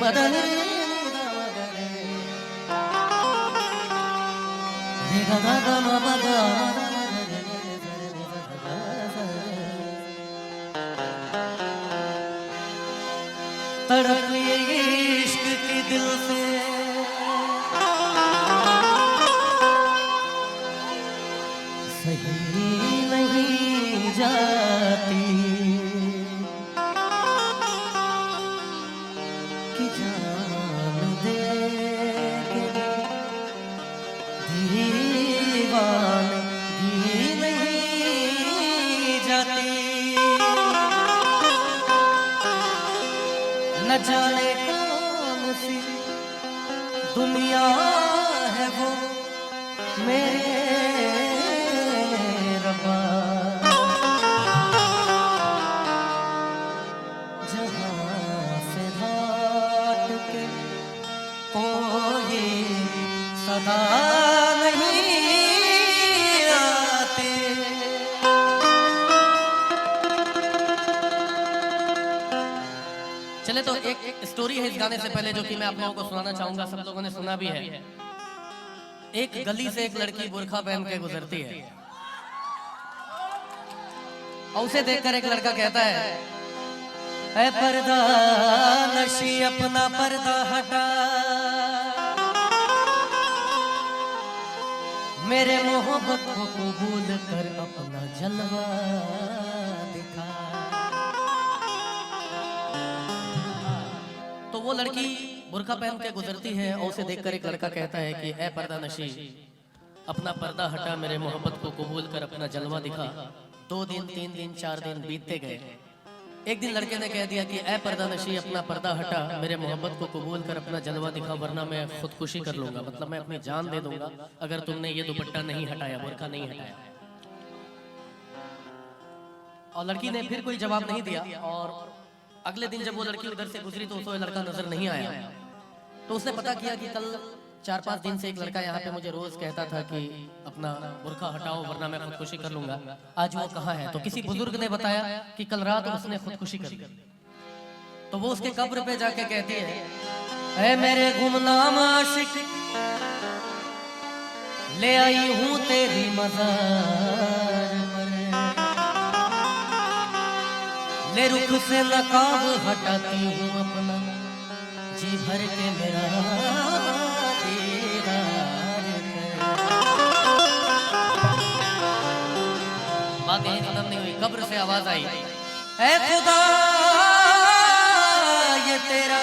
मदन तड़प ये इश्क की दिल से सही नहीं जाती कि जान दे दीवानगी नहीं जाती। न जाने कौन सी दुनिया है वो मेरे रब्बा, जहाँ से लौट के कोई सदा नहीं आते। चले तो एक स्टोरी है इस गाने से पहले जो कि मैं आप लोगों को सुनाना चाहूंगा, सब लोगों ने सुना भी है। एक गली से एक लड़की बुर्खा पहन के गुजरती है और उसे देखकर एक लड़का कहता है, ऐ पर्दा नशी अपना पर्दा हटा, मेरे मोहब्बत को कबूल कर अपना जलवा दिखा। तो वो लड़की बुर्खा पहन के गुजरती है और उसे देखकर एक लड़का कहता है कि ऐ पर्दा नशी अपना पर्दा हटा, मेरे मोहब्बत को कबूल कर अपना जलवा दिखा। 2 दिन 3 दिन 4 दिन बीतते गए। एक दिन लड़के ने कह दिया कि ऐ पर्दा नशी अपना पर्दा हटा, मेरे मोहब्बत को कबूल कर अपना जलवा दिखा, वरना मैं खुदकुशी कर लूंगा, मतलब मैं अपनी जान दे दूंगा अगर तुमने ये दुपट्टा नहीं हटाया, बुर्का नहीं हटाया। और लड़की ने फिर कोई जवाब नहीं दिया। और अगले दिन जब वो लड़की उधर से गुजरी तो उसे लड़का नजर नहीं आया। तो उसने पता किया कि कल 4-5 दिन से एक लड़का यहाँ पे मुझे रोज कहता था कि अपना बुर्का हटाओ वरना मैं खुदकुशी कर लूंगा, आज वो कहाँ है। तो किसी बुजुर्ग ने बताया कि कल रात उसने खुदकुशी कर ली। तो वो उसके कब्र पे जाके कहती है, ऐ मेरे गुमनाम आशिक ले आई हूँ तेरी मज़ार पर, ले रुख से नकाब हटाती हूँ अपना, जी भर के मेरा दीदार कर। बात यही खत्म नहीं हुई, कब्र से आवाज आई, ऐ खुदा ये तेरा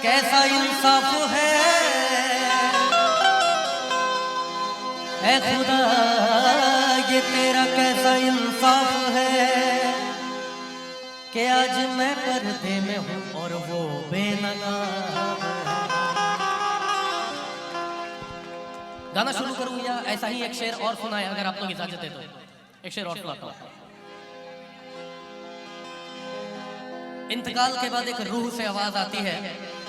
कैसा इंसाफ है, ऐ खुदा ये तेरा कैसा इंसाफ है कि आज मैं पर्दे में हूँ और वो बेनकाब। गाना शुरू करूँ या ऐसा ही एक शेर और सुनाए, अगर आप लोग इजाजत है तो एक शेर और सुनाता हूँ। इंतकाल के बाद एक रूह से आवाज आती है,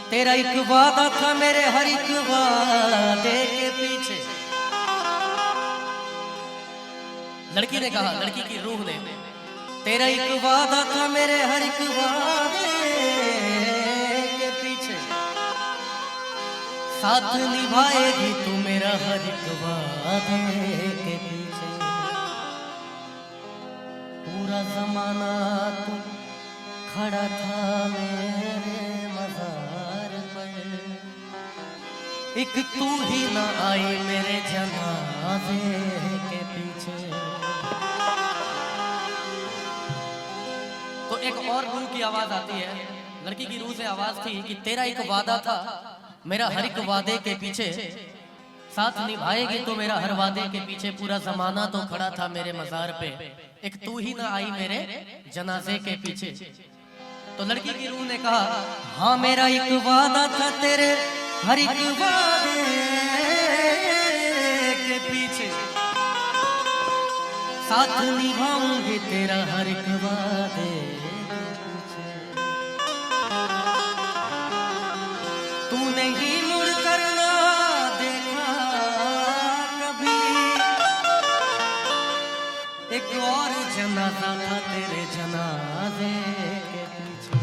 तेरा एक वादा था मेरे हर एक वादे के पीछे। लड़की ने कहा, लड़की की रूह ने, तेरा एक वादा था मेरे हर एक वादे के पीछे, साथ निभाएगी तू मेरा हर एक वादे के पीछे। पूरा जमाना तू खड़ा था मेरे मज़ार पर, एक तू ही ना आई मेरे जनाजे के पीछे। तो एक और रूह की आवाज आती है, लड़की की रूह से आवाज थी कि तेरा एक वादा था मेरा हर एक वादे के पीछे, साथ निभाएगी तो मेरा हर वादे के पीछे, पूरा जमाना तो खड़ा था मेरे मजार पे, एक तू ही ना आई मेरे जनाजे के पीछे। तो लड़की की रूह ने कहा, हाँ मेरा एक वादा था तेरे हर एक वादे के पीछे, साथ निभाऊंगी तेरा हर एक वादे के पीछे। तूने ही मुड़ कर ना देखा कभी, एक और जनाजा था तेरे जनाजे के पीछे।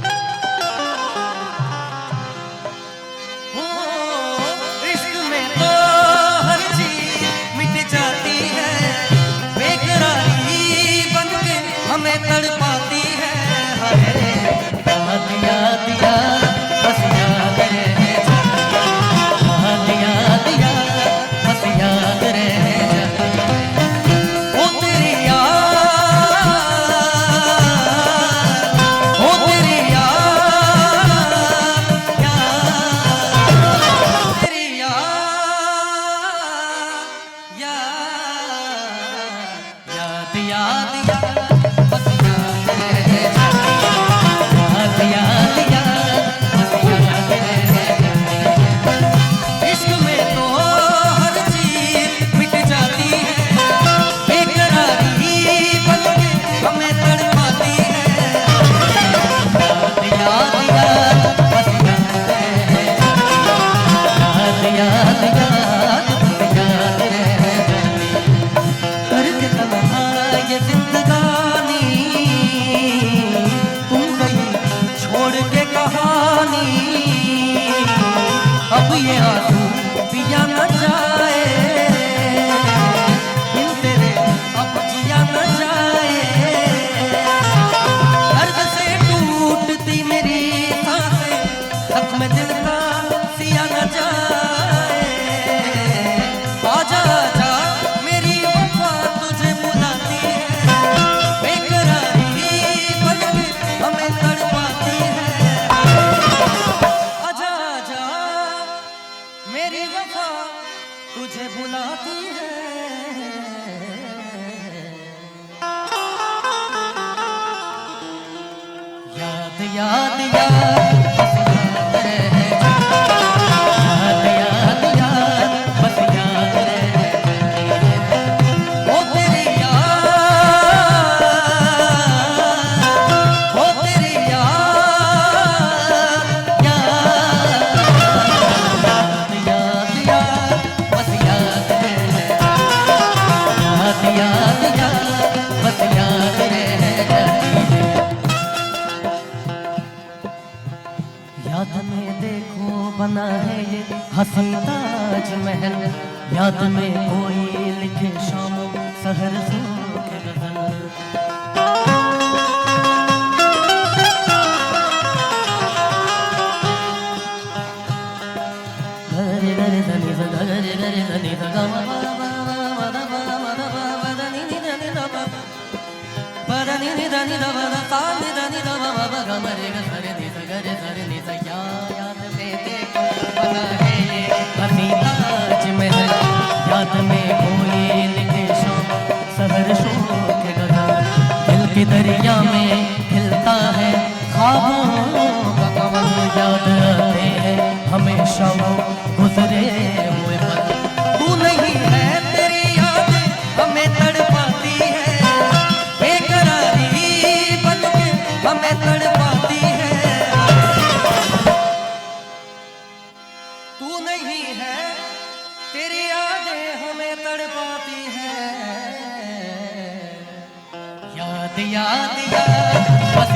तुझे बुलाती है। याद याद याद बस याद रह याद याद याद बस याद रह ओ तेरी याद ओ तेरी याद याद याद याद बस याद रह याद याद याद बस याद रह याद में देखो बना है ये हसी ताजमहल, याद में कोई लिखे शाम सहर सूख गजल। गरे गरे धनी सा गरे गरे धनी सा गा मा मा मा मा मा दा मा मा दा मा मा दा नी नी दा नी दा मा मा दा नी नी दा नी दा मा दा सा नी दा नी दा मा मा गा गा मा रे गा सा रे नी सा गा रे सा रे नी सा याद में देखो बना है ये हसी ताजमहल, याद में कोई लिखे शाम सहर शोक गगन। दिल के दरिया में खिलता है ख्वाबों का कमल, याद आते हैं हमेशा वो गुजरे हुए पल। तू नहीं है तेरी यादें हमें तड़पाती है, बेकरारी बन के हमें तड़पाती है। तू नहीं है तेरी यादें हमें तड़पाती है। याद याद याद बस